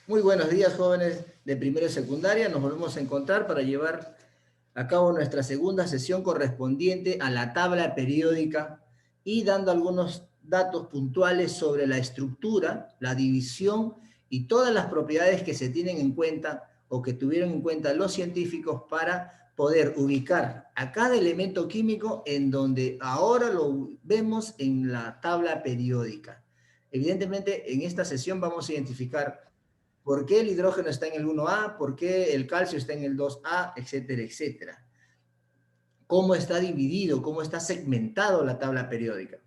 Muy buenos días, jóvenes de primero y secundaria. Nos volvemos a encontrar para llevar a cabo nuestra segunda sesión correspondiente a la tabla periódica y dando algunos datos puntuales sobre la estructura, la división y todas las propiedades que se tienen en cuenta o que tuvieron en cuenta los científicos para poder ubicar a cada elemento químico en donde ahora lo vemos en la tabla periódica. Evidentemente, en esta sesión vamos a identificar por qué el hidrógeno está en el 1A, por qué el calcio está en el 2A, etcétera, etcétera. Cómo está dividido, cómo está segmentado la tabla periódica,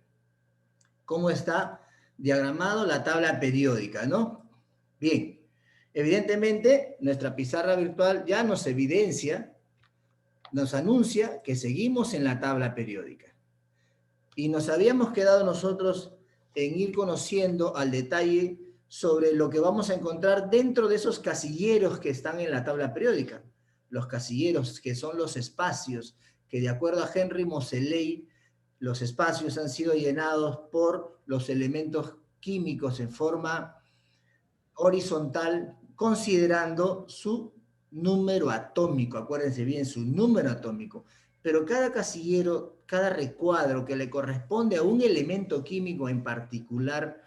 cómo está diagramado la tabla periódica, ¿no? Bien, evidentemente nuestra pizarra virtual ya nos evidencia, nos anuncia que seguimos en la tabla periódica. Y nos habíamos quedado nosotros en ir conociendo al detalle sobre lo que vamos a encontrar dentro de esos casilleros que están en la tabla periódica. Los casilleros, que son los espacios, que de acuerdo a Henry Moseley, los espacios han sido llenados por los elementos químicos en forma horizontal, considerando su número atómico. Acuérdense bien, su número atómico. Pero cada casillero, cada recuadro que le corresponde a un elemento químico en particular,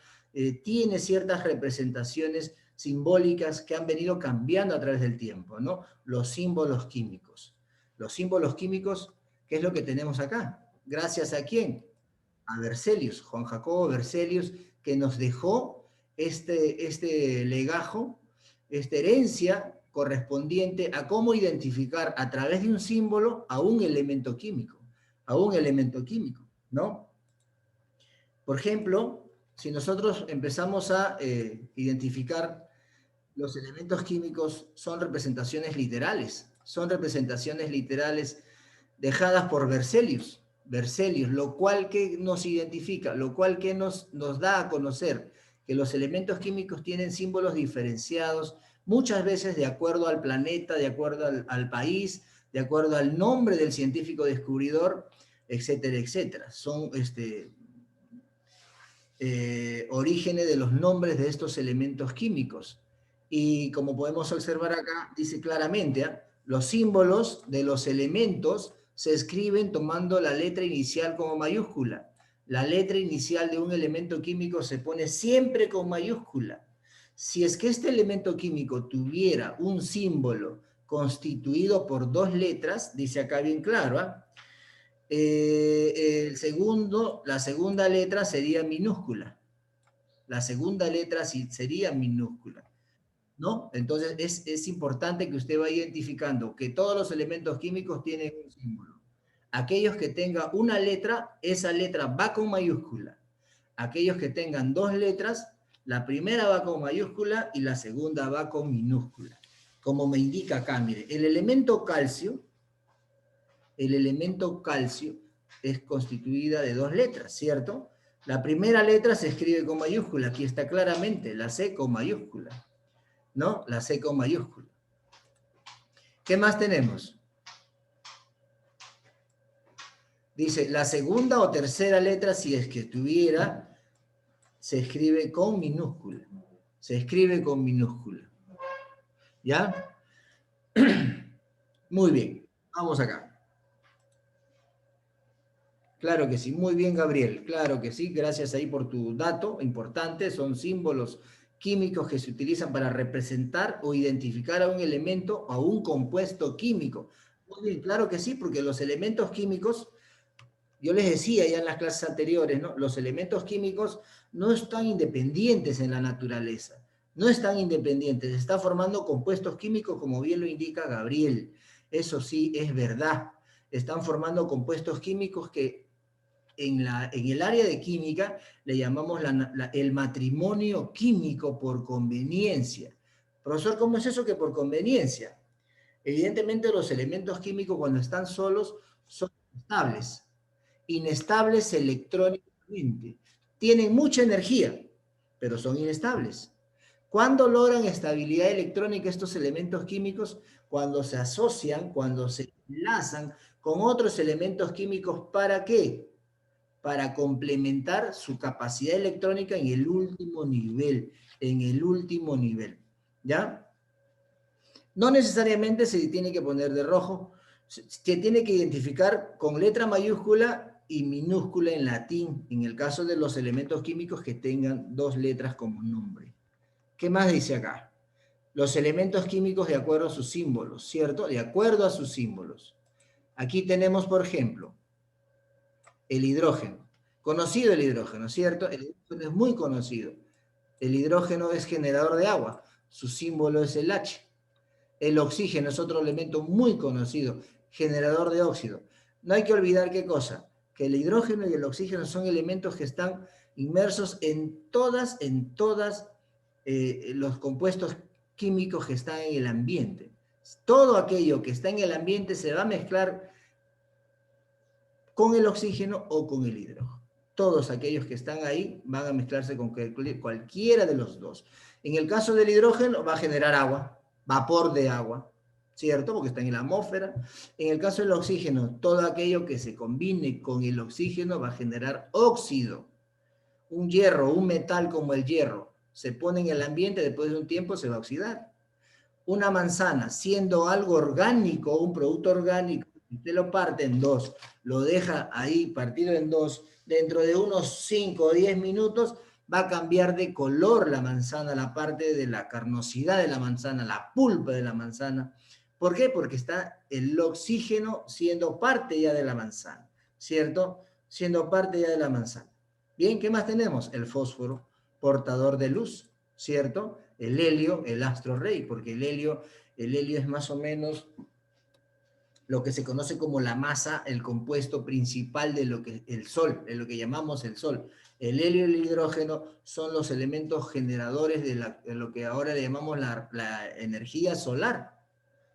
tiene ciertas representaciones simbólicas que han venido cambiando a través del tiempo, ¿no? Los símbolos químicos. Los símbolos químicos, ¿qué es lo que tenemos acá? ¿Gracias a quién? A Berzelius, Juan Jacobo Berzelius, que nos dejó este legajo, esta herencia correspondiente a cómo identificar a través de un símbolo a un elemento químico, ¿no? Por ejemplo, si nosotros empezamos a identificar los elementos químicos, son representaciones literales dejadas por Berzelius, lo cual que nos identifica, lo cual que nos da a conocer que los elementos químicos tienen símbolos diferenciados, muchas veces de acuerdo al planeta, de acuerdo al país, de acuerdo al nombre del científico descubridor, etcétera, etcétera. Son orígenes de los nombres de estos elementos químicos. Y como podemos observar acá, dice claramente, ¿eh? Los símbolos de los elementos se escriben tomando la letra inicial como mayúscula. La letra inicial de un elemento químico se pone siempre con mayúscula. Si es que este elemento químico tuviera un símbolo constituido por dos letras, dice acá bien claro, la segunda letra sería minúscula. La segunda letra sí sería minúscula, ¿no? Entonces es importante que usted vaya identificando que todos los elementos químicos tienen un símbolo. Aquellos que tengan una letra, esa letra va con mayúscula. Aquellos que tengan dos letras, la primera va con mayúscula y la segunda va con minúscula. Como me indica acá, mire, el elemento calcio es constituida de dos letras, ¿cierto? La primera letra se escribe con mayúscula, aquí está claramente, la C con mayúscula, ¿no? La C con mayúscula. ¿Qué más tenemos? Dice, la segunda o tercera letra, si es que tuviera, se escribe con minúscula. Se escribe con minúscula. ¿Ya? Muy bien, vamos acá. Claro que sí, muy bien, Gabriel, claro que sí, gracias ahí por tu dato importante, son símbolos químicos que se utilizan para representar o identificar a un elemento o a un compuesto químico. Muy bien, claro que sí, porque los elementos químicos, yo les decía ya en las clases anteriores, ¿no? Los elementos químicos no están independientes en la naturaleza, no están independientes, están formando compuestos químicos como bien lo indica Gabriel. Eso sí es verdad, están formando compuestos químicos que en el área de química le llamamos el matrimonio químico por conveniencia. Profesor, ¿cómo es eso que por conveniencia? Evidentemente los elementos químicos cuando están solos son inestables electrónicamente. Tienen mucha energía, pero son inestables. ¿Cuándo logran estabilidad electrónica estos elementos químicos? Cuando se asocian, cuando se enlazan con otros elementos químicos. ¿Para qué? Para complementar su capacidad electrónica en el último nivel, ¿ya? No necesariamente se tiene que poner de rojo, se tiene que identificar con letra mayúscula y minúscula en latín, en el caso de los elementos químicos que tengan dos letras como nombre. ¿Qué más dice acá? Los elementos químicos de acuerdo a sus símbolos, ¿cierto? De acuerdo a sus símbolos. Aquí tenemos, por ejemplo, el hidrógeno. Conocido el hidrógeno, ¿cierto? El hidrógeno es muy conocido. El hidrógeno es generador de agua. Su símbolo es el H. El oxígeno es otro elemento muy conocido, generador de óxido. No hay que olvidar qué cosa, que el hidrógeno y el oxígeno son elementos que están inmersos en todas los compuestos químicos que están en el ambiente. Todo aquello que está en el ambiente se va a mezclar con el oxígeno o con el hidrógeno. Todos aquellos que están ahí van a mezclarse con cualquiera de los dos. En el caso del hidrógeno va a generar agua, vapor de agua, ¿cierto? Porque está en la atmósfera. En el caso del oxígeno, todo aquello que se combine con el oxígeno va a generar óxido. Un hierro, un metal como el hierro, se pone en el ambiente, después de un tiempo se va a oxidar. Una manzana, siendo algo orgánico, un producto orgánico, usted lo parte en dos, lo deja ahí partido en dos, dentro de unos 5 o 10 minutos va a cambiar de color la manzana, la parte de la carnosidad de la manzana, la pulpa de la manzana. ¿Por qué? Porque está el oxígeno siendo parte ya de la manzana, ¿cierto? Siendo parte ya de la manzana. Bien, ¿qué más tenemos? El fósforo, portador de luz, ¿cierto? El helio, el astro rey, porque el helio es más o menos lo que se conoce como la masa, el compuesto principal de lo que el Sol, de lo que llamamos el Sol. El helio y el hidrógeno son los elementos generadores de lo que ahora le llamamos la energía solar.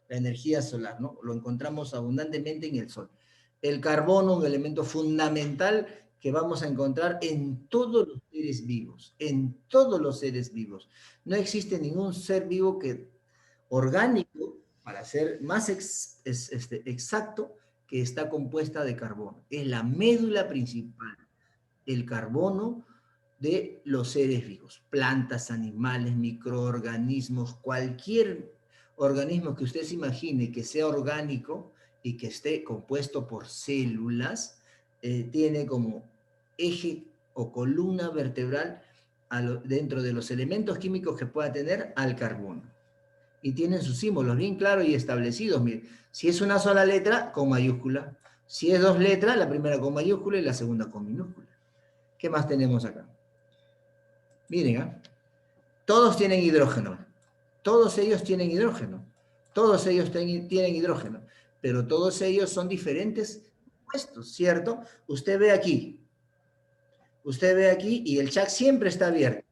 La energía solar, ¿no? Lo encontramos abundantemente en el Sol. El carbono, un elemento fundamental que vamos a encontrar en todos los seres vivos, en todos los seres vivos. No existe ningún ser vivo orgánico, para ser más exacto, que está compuesta de carbono. Es la médula principal, el carbono de los seres vivos, plantas, animales, microorganismos, cualquier organismo que usted se imagine que sea orgánico y que esté compuesto por células, tiene como eje o columna vertebral dentro de los elementos químicos que pueda tener al carbono. Y tienen sus símbolos bien claros y establecidos. Mire, si es una sola letra, con mayúscula. Si es dos letras, la primera con mayúscula y la segunda con minúscula. ¿Qué más tenemos acá? Miren, ¿eh? Todos tienen hidrógeno. Todos ellos tienen hidrógeno. Todos ellos tienen hidrógeno. Pero todos ellos son diferentes compuestos, ¿cierto? Usted ve aquí. Usted ve aquí y el chat siempre está abierto.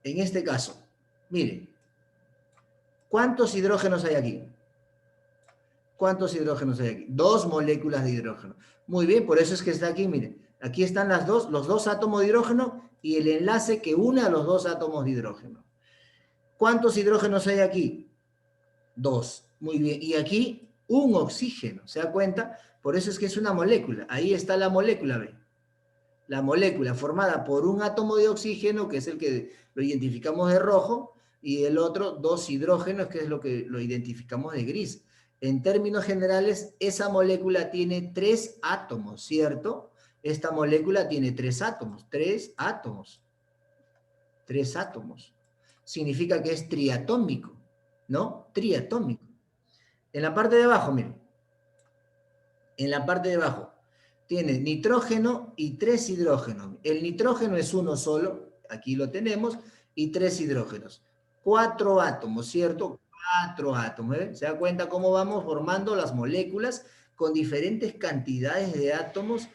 En este caso, miren. ¿Cuántos hidrógenos hay aquí? ¿Cuántos hidrógenos hay aquí? 2 moléculas de hidrógeno. Muy bien, por eso es que está aquí, miren. Aquí están los dos átomos de hidrógeno y el enlace que une a los dos átomos de hidrógeno. ¿Cuántos hidrógenos hay aquí? 2. Muy bien. Y aquí un oxígeno. ¿Se da cuenta? Por eso es que es una molécula. Ahí está la molécula, ¿ve? La molécula formada por un átomo de oxígeno, que es el que lo identificamos de rojo, y el otro, 2 hidrógenos, que es lo que lo identificamos de gris. En términos generales, esa molécula tiene 3 átomos, ¿cierto? Esta molécula tiene 3 átomos, 3 átomos. 3 átomos. Significa que es triatómico, ¿no? Triatómico. En la parte de abajo, miren. En la parte de abajo tiene nitrógeno y 3 hidrógenos. El nitrógeno es uno solo, aquí lo tenemos, y 3 hidrógenos. 4 átomos, ¿cierto? 4 átomos. ¿Eh? ¿Se da cuenta cómo vamos formando las moléculas con diferentes cantidades de átomos?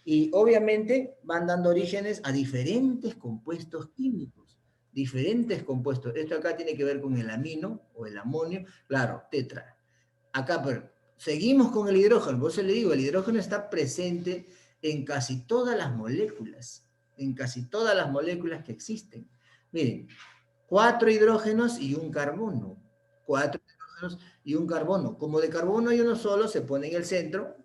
Y obviamente van dando orígenes a diferentes compuestos químicos. Diferentes compuestos. Esto acá tiene que ver con el amino o el amonio. Claro, tetra. Acá, pero seguimos con el hidrógeno. Por eso le digo, el hidrógeno está presente en casi todas las moléculas. En casi todas las moléculas que existen. Miren, 4 hidrógenos y un carbono. 4 hidrógenos y un carbono. Como de carbono hay uno solo, se pone en el centro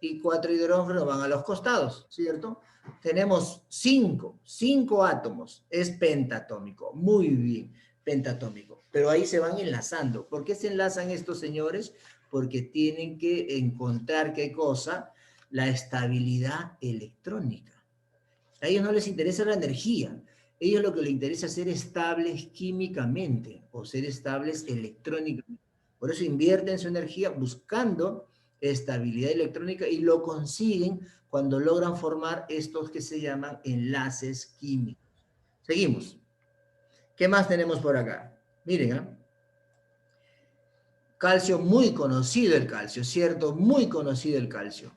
y 4 hidrógenos van a los costados, ¿cierto? Tenemos 5 átomos. Es pentatómico. Muy bien, pentatómico. pero ahí se van enlazando. ¿Por qué se enlazan estos señores? Porque tienen que encontrar, ¿qué cosa? La estabilidad electrónica. A ellos no les interesa la energía. A ellos lo que les interesa es ser estables químicamente o ser estables electrónicamente. Por eso invierten su energía buscando estabilidad electrónica y lo consiguen cuando logran formar estos que se llaman enlaces químicos. Seguimos. ¿Qué más tenemos por acá? Miren, ¿eh? Calcio, muy conocido el calcio, ¿cierto? Muy conocido el calcio.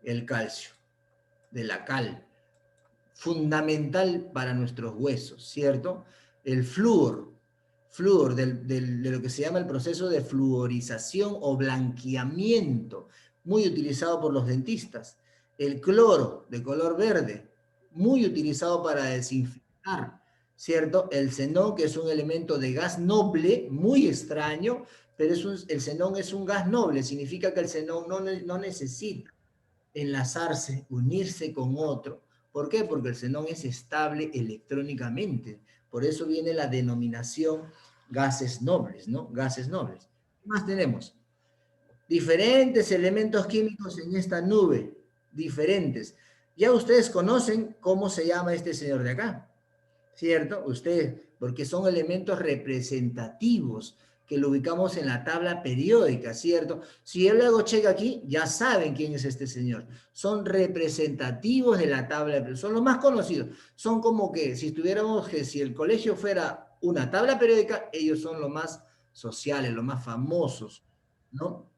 El calcio, de la cal. Fundamental para nuestros huesos, ¿cierto? El flúor de lo que se llama el proceso de fluorización o blanqueamiento, muy utilizado por los dentistas. El cloro, de color verde, muy utilizado para desinfectar, ¿cierto? El xenón, que es un elemento de gas noble, muy extraño, pero el xenón es un gas noble, significa que el xenón no necesita enlazarse, unirse con otro. ¿Por qué? Porque el xenón es estable electrónicamente. Por eso viene la denominación gases nobles, ¿no? Gases nobles. ¿Qué más tenemos? Diferentes elementos químicos en esta nube, diferentes. Ya ustedes conocen cómo se llama este señor de acá, ¿cierto? Ustedes, porque son elementos representativos que lo ubicamos en la tabla periódica, ¿cierto? Si yo le hago check aquí, ya saben quién es este señor. Son representativos de la tabla, son los más conocidos. Son como que si estuviéramos, que si el colegio fuera una tabla periódica, ellos son los más sociales, los más famosos, ¿no?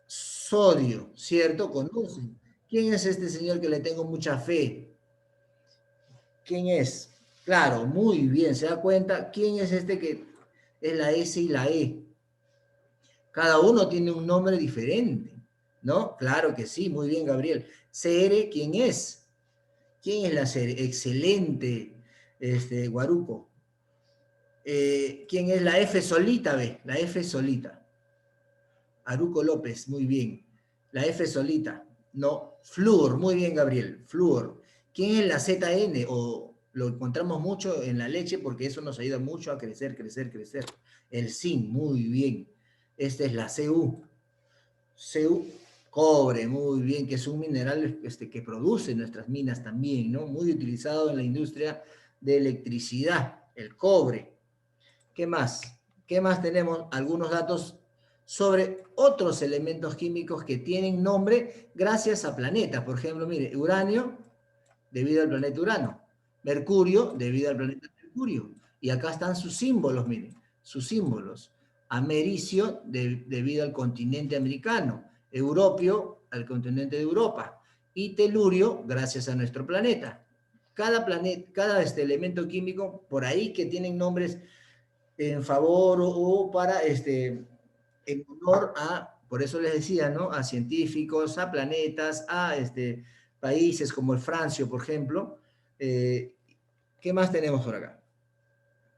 Sodio, ¿cierto? ¿Conocen? ¿Quién es este señor que le tengo mucha fe? ¿Quién es? Claro, muy bien, se da cuenta. ¿Quién es este que es la S y la E? Cada uno tiene un nombre diferente, ¿no? Claro que sí, muy bien, Gabriel. CR, ¿quién es? ¿Quién es la CR? Excelente, Guaruco. ¿Quién es la F solita, ve? La F solita. Aruco López, muy bien. La F solita. No, flúor, muy bien, Gabriel, flúor. ¿Quién es la ZN? O lo encontramos mucho en la leche porque eso nos ayuda mucho a crecer, crecer, crecer. El zinc, muy bien. Esta es la Cu. Cu, cobre, muy bien, que es un mineral que produce nuestras minas también, ¿no? Muy utilizado en la industria de electricidad, el cobre. ¿Qué más? ¿Qué más tenemos? Algunos datos sobre otros elementos químicos que tienen nombre gracias a planetas. Por ejemplo, mire, uranio, debido al planeta Urano. Mercurio, debido al planeta Mercurio. Y acá están sus símbolos, miren, sus símbolos. Americio, debido al continente americano. Europio, al continente de Europa. Y telurio, gracias a nuestro planeta. Cada planeta, cada elemento químico, por ahí que tienen nombres en favor o para, en honor a, por eso les decía, ¿no? A científicos, a planetas, a países como el Francio, por ejemplo. ¿Qué más tenemos por acá?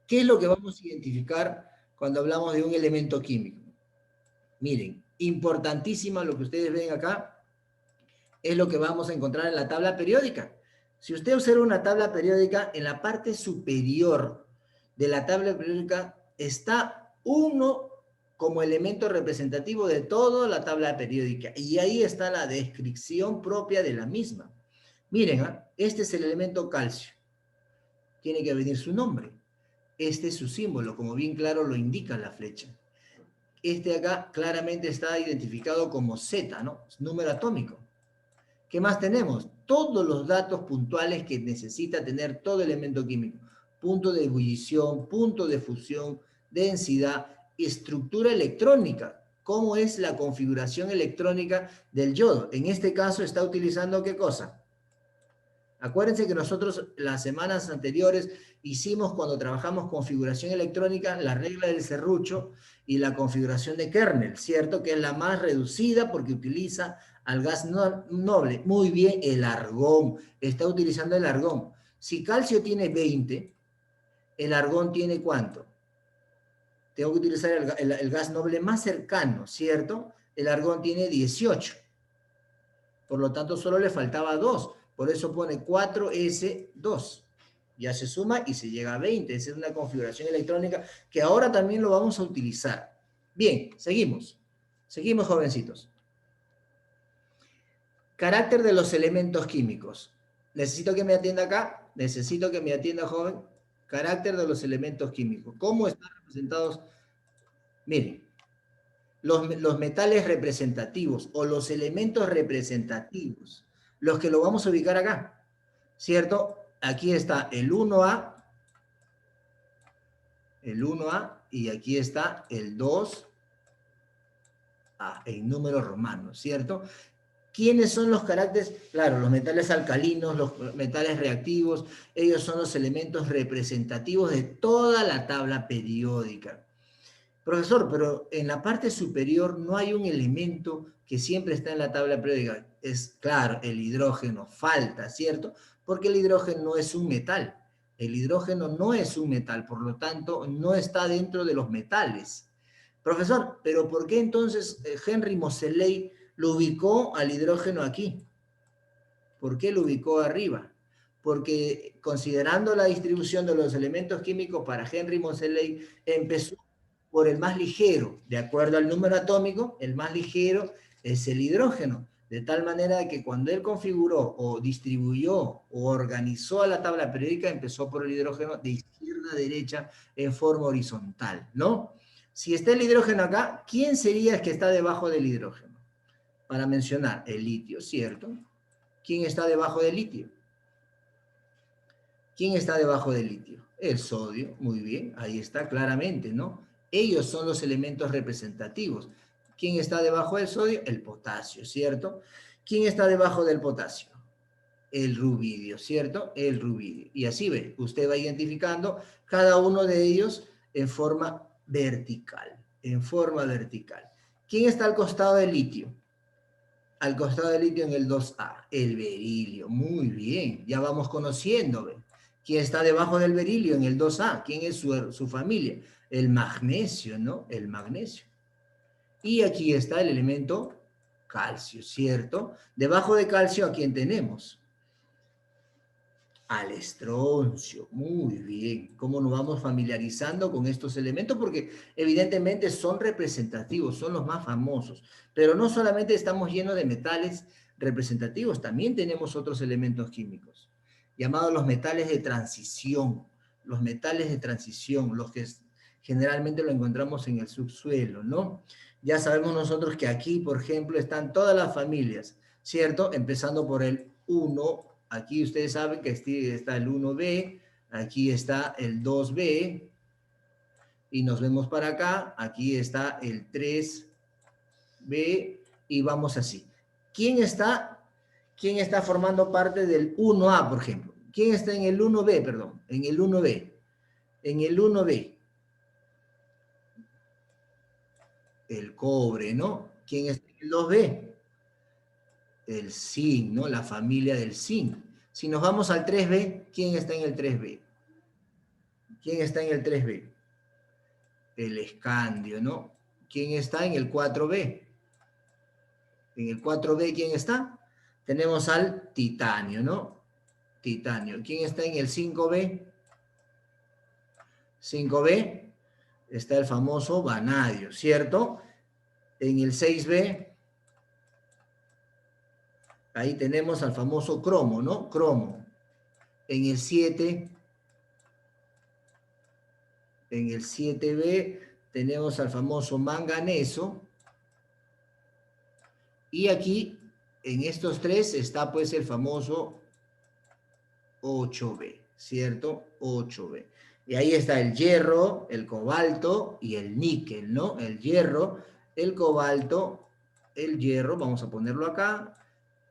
¿Qué es lo que vamos a identificar cuando hablamos de un elemento químico? Miren, importantísimo lo que ustedes ven acá, es lo que vamos a encontrar en la tabla periódica. Si usted observa una tabla periódica, en la parte superior de la tabla periódica está uno como elemento representativo de toda la tabla periódica. Y ahí está la descripción propia de la misma. Miren, ¿eh? Este es el elemento calcio. Tiene que venir su nombre. Este es su símbolo, como bien claro lo indica la flecha. Este acá claramente está identificado como Z, ¿no? Número atómico. ¿Qué más tenemos? Todos los datos puntuales que necesita tener todo elemento químico. Punto de ebullición, punto de fusión, densidad, estructura electrónica. ¿Cómo es la configuración electrónica del yodo? En este caso está utilizando ¿qué cosa? Acuérdense que nosotros las semanas anteriores hicimos cuando trabajamos configuración electrónica la regla del serrucho y la configuración de kernel, ¿cierto? Que es la más reducida porque utiliza al gas noble. Muy bien, el argón. Está utilizando el argón. Si calcio tiene 20, el argón tiene ¿cuánto? Tengo que utilizar el gas noble más cercano, ¿cierto? El argón tiene 18. Por lo tanto, solo le faltaba 2. Por eso pone 4S2. Ya se suma y se llega a 20. Esa es una configuración electrónica que ahora también lo vamos a utilizar. Bien, seguimos. Seguimos, jovencitos. Carácter de los elementos químicos. Necesito que me atienda acá. Necesito que me atienda, joven. Carácter de los elementos químicos. ¿Cómo están representados? Miren, los metales representativos o los elementos representativos, los que lo vamos a ubicar acá, ¿cierto? Aquí está el 1A, y aquí está el 2A en números romanos, ¿cierto? ¿Quiénes son los caracteres? Claro, los metales alcalinos, los metales reactivos, ellos son los elementos representativos de toda la tabla periódica. Profesor, pero en la parte superior no hay un elemento que siempre está en la tabla periódica. Es claro, el hidrógeno falta, ¿cierto? Porque el hidrógeno es un metal. El hidrógeno no es un metal, por lo tanto, no está dentro de los metales. Profesor, pero ¿por qué entonces Henry Moseley lo ubicó al hidrógeno aquí? ¿Por qué lo ubicó arriba? Porque considerando la distribución de los elementos químicos para Henry Moseley, empezó por el más ligero. De acuerdo al número atómico, el más ligero es el hidrógeno. De tal manera que cuando él configuró o distribuyó o organizó a la tabla periódica, empezó por el hidrógeno de izquierda a derecha en forma horizontal, ¿no? Si está el hidrógeno acá, ¿quién sería el que está debajo del hidrógeno? Para mencionar, el litio, ¿cierto? ¿Quién está debajo del litio? ¿Quién está debajo del litio? El sodio, muy bien, ahí está claramente, ¿no? Ellos son los elementos representativos. ¿Quién está debajo del sodio? El potasio, ¿cierto? ¿Quién está debajo del potasio? El rubidio, ¿cierto? El rubidio. Y así ve, usted va identificando cada uno de ellos en forma vertical, en forma vertical. ¿Quién está al costado del litio? Al costado del litio en el 2A, el berilio. Muy bien, ya vamos conociendo. ¿Ve? ¿Quién está debajo del berilio en el 2A? ¿Quién es su familia? El magnesio, ¿no? El magnesio. Y aquí está el elemento calcio, ¿cierto? Debajo de calcio, ¿a quién tenemos? Al estroncio, muy bien. ¿Cómo nos vamos familiarizando con estos elementos? Porque evidentemente son representativos, son los más famosos. Pero no solamente estamos llenos de metales representativos, también tenemos otros elementos químicos, llamados los metales de transición. Los metales de transición, los que generalmente lo encontramos en el subsuelo, ¿no? Ya sabemos nosotros que aquí, por ejemplo, están todas las familias, ¿cierto? Empezando por el 1. Aquí ustedes saben que está el 1B, aquí está el 2B, y nos vemos para acá, aquí está el 3B, y vamos así. ¿Quién está formando parte del 1A, por ejemplo? ¿Quién está en el 1B, perdón? En el 1B. En el 1B. El cobre, ¿no? ¿Quién está en el 2B? El zinc, ¿no? La familia del zinc. Si nos vamos al 3B, ¿quién está en el 3B? ¿Quién está en el 3B? El escandio, ¿no? ¿Quién está en el 4B? En el 4B, ¿quién está? Tenemos al titanio, ¿no? Titanio. ¿Quién está en el 5B? 5B está el famoso vanadio, ¿cierto? En el 6B, ahí tenemos al famoso cromo, ¿no? Cromo. En el 7B tenemos al famoso manganeso. Y aquí, en estos tres, está pues el famoso 8B, ¿cierto? 8B. Y ahí está el hierro, el cobalto y el níquel, ¿no? El hierro, el cobalto, el hierro, vamos a ponerlo acá,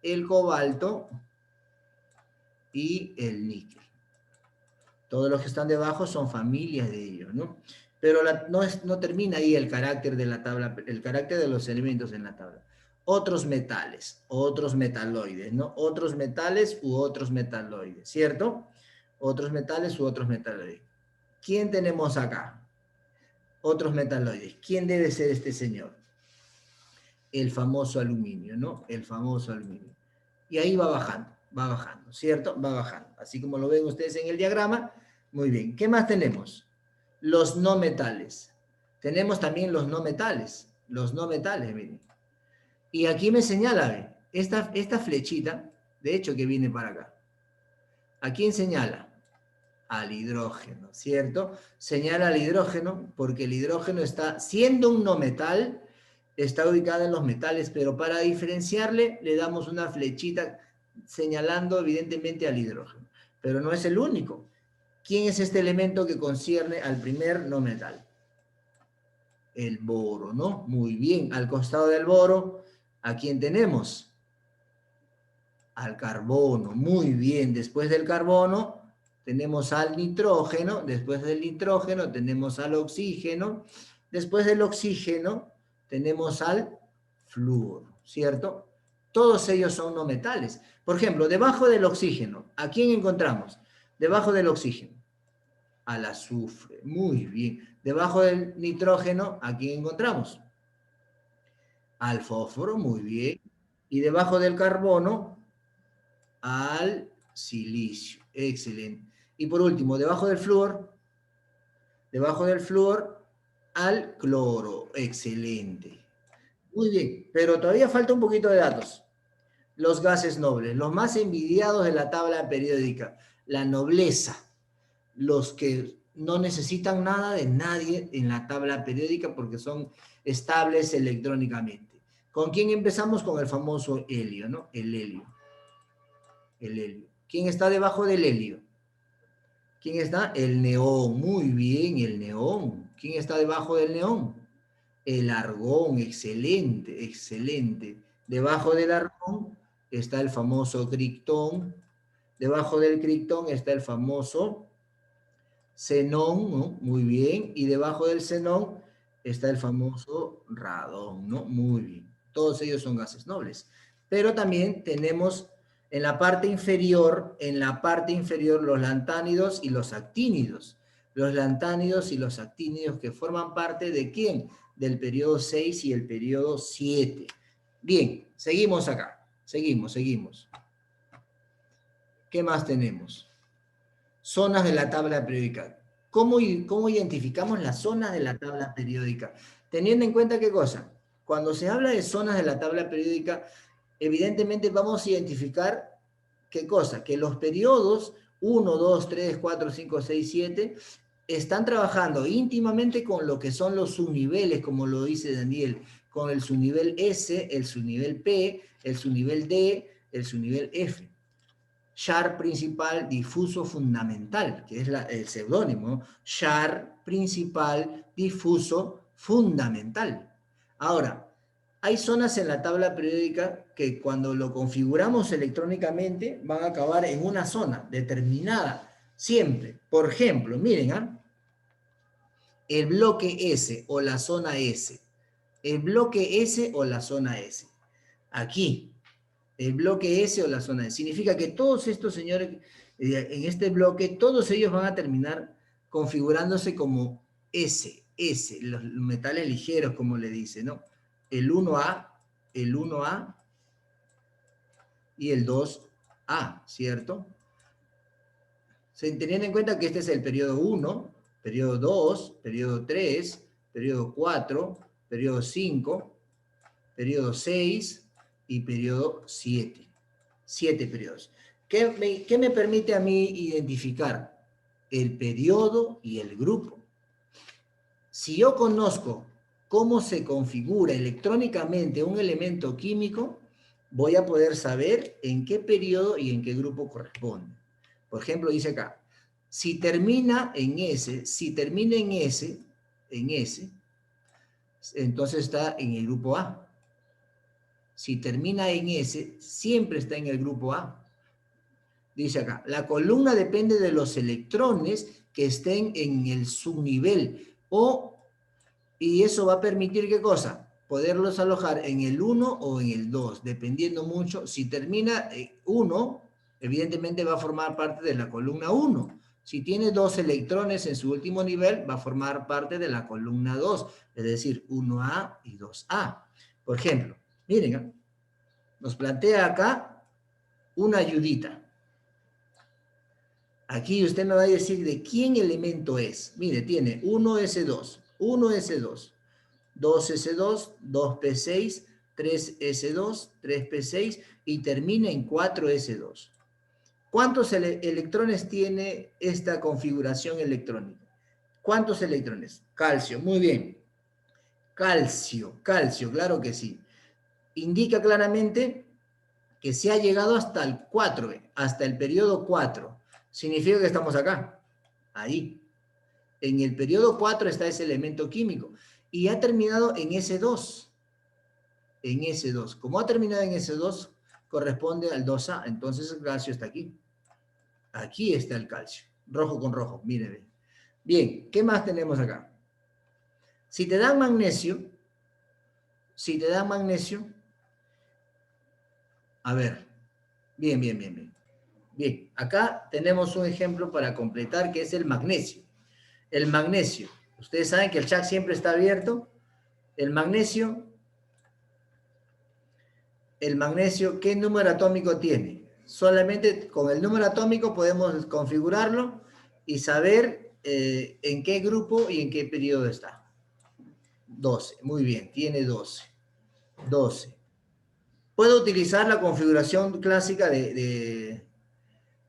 el cobalto y el níquel. Todos los que están debajo son familias de ellos, ¿no? Pero no termina ahí el carácter de la tabla, el carácter de los elementos en la tabla. Otros metales, otros metaloides, ¿no? Otros metales u otros metaloides, ¿cierto? Otros metales u otros metaloides. ¿Quién tenemos acá? Otros metaloides. ¿Quién debe ser este señor? El famoso aluminio, ¿no? El famoso aluminio. Y ahí va bajando. va bajando, ¿cierto? Va bajando. Así como lo ven ustedes en el diagrama. Muy bien. ¿Qué más tenemos? Los no metales. Tenemos también los no metales. Los no metales, miren. Y aquí me señala, ¿ve? Esta flechita, de hecho, que viene para acá. ¿A quién señala? Al hidrógeno, ¿cierto? Señala al hidrógeno porque el hidrógeno está, siendo un no metal, está ubicado en los metales, pero para diferenciarle le damos una flechita señalando evidentemente al hidrógeno. Pero no es el único. ¿Quién es este elemento que concierne al primer no metal? El boro, ¿no? Muy bien. Al costado del boro, ¿a quién tenemos? Al carbono. Muy bien. Después del carbono tenemos al nitrógeno. Después del nitrógeno tenemos al oxígeno. Después del oxígeno tenemos al flúor, ¿cierto? Todos ellos son no metales. Por ejemplo, debajo del oxígeno, ¿a quién encontramos? Debajo del oxígeno, al azufre. Muy bien. Debajo del nitrógeno, ¿a quién encontramos? Al fósforo, muy bien. Y debajo del carbono, al silicio. Excelente. Y por último, debajo del flúor, al cloro. Excelente. Muy bien, pero todavía falta un poquito de datos. Los gases nobles, los más envidiados de la tabla periódica, la nobleza, los que no necesitan nada de nadie en la tabla periódica porque son estables electrónicamente. ¿Con quién empezamos? Con el famoso helio, ¿no? El helio. El helio. ¿Quién está debajo del helio? ¿Quién está? El neón. Muy bien, el neón. ¿Quién está debajo del neón? El argón. Excelente, excelente. Debajo del argón está el famoso criptón. Debajo del criptón está el famoso xenón, ¿no? Muy bien. Y debajo del xenón está el famoso radón, ¿no? Muy bien. Todos ellos son gases nobles. Pero también tenemos en la parte inferior, los lantánidos y los actínidos. Los lantánidos y los actínidos que forman parte de ¿quién? Del periodo 6 y el periodo 7. Bien, seguimos acá. Seguimos. ¿Qué más tenemos? Zonas de la tabla periódica. ¿Cómo identificamos las zonas de la tabla periódica? Teniendo en cuenta qué cosa. Cuando se habla de zonas de la tabla periódica, evidentemente vamos a identificar qué cosa. Que los periodos 1, 2, 3, 4, 5, 6, 7 están trabajando íntimamente con lo que son los subniveles, como lo dice Daniel, con el subnivel S, el subnivel P, el subnivel D, el subnivel F. SHARP principal, difuso, fundamental, que es el seudónimo, ¿no? SHARP principal, difuso, fundamental. Ahora, hay zonas en la tabla periódica que cuando lo configuramos electrónicamente van a acabar en una zona determinada, siempre. Por ejemplo, miren, ¿ah? El bloque S o la zona S. El bloque S o la zona S. Aquí, el bloque S o la zona S. Significa que todos estos señores, en este bloque, todos ellos van a terminar configurándose como S, los metales ligeros, como le dice, ¿no? El 1A y el 2A, ¿cierto? Teniendo en cuenta que este es el periodo 1, periodo 2, periodo 3, periodo 4, periodo 5, periodo 6 y periodo 7. 7 periodos. ¿Qué me permite a mí identificar? El periodo y el grupo. Si yo conozco cómo se configura electrónicamente un elemento químico, voy a poder saber en qué periodo y en qué grupo corresponde. Por ejemplo, dice acá, si termina en S, entonces está en el grupo A. Si termina en S, siempre está en el grupo A. Dice acá, la columna depende de los electrones que estén en el subnivel y eso va a permitir, ¿qué cosa? Poderlos alojar en el 1 o en el 2, dependiendo mucho. Si termina 1, evidentemente va a formar parte de la columna 1. Si tiene 2 electrones en su último nivel, va a formar parte de la columna 2, es decir, 1A y 2A. Por ejemplo, miren, nos plantea acá una ayudita. Aquí usted me va a decir de quién elemento es. Mire, tiene 1s2, 1s2, 2s2, 2p6, 3s2, 3p6 y termina en 4s2. ¿Cuántos electrones tiene esta configuración electrónica? ¿Cuántos electrones? Calcio, muy bien. Calcio, claro que sí. Indica claramente que se ha llegado hasta el 4, hasta el periodo 4. Significa que estamos acá, ahí. En el periodo 4 está ese elemento químico y ha terminado en S2. En S2. Como ha terminado en S2, corresponde al 2A. Entonces el calcio está aquí. Aquí está el calcio. Rojo con rojo, miren. Bien, ¿qué más tenemos acá? Si te dan magnesio, a ver, bien. Bien, acá tenemos un ejemplo para completar que es el magnesio. El magnesio, ustedes saben que el chat siempre está abierto. El magnesio, ¿qué número atómico tiene? Solamente con el número atómico podemos configurarlo y saber en qué grupo y en qué periodo está. 12, muy bien, tiene 12. 12. Puedo utilizar la configuración clásica de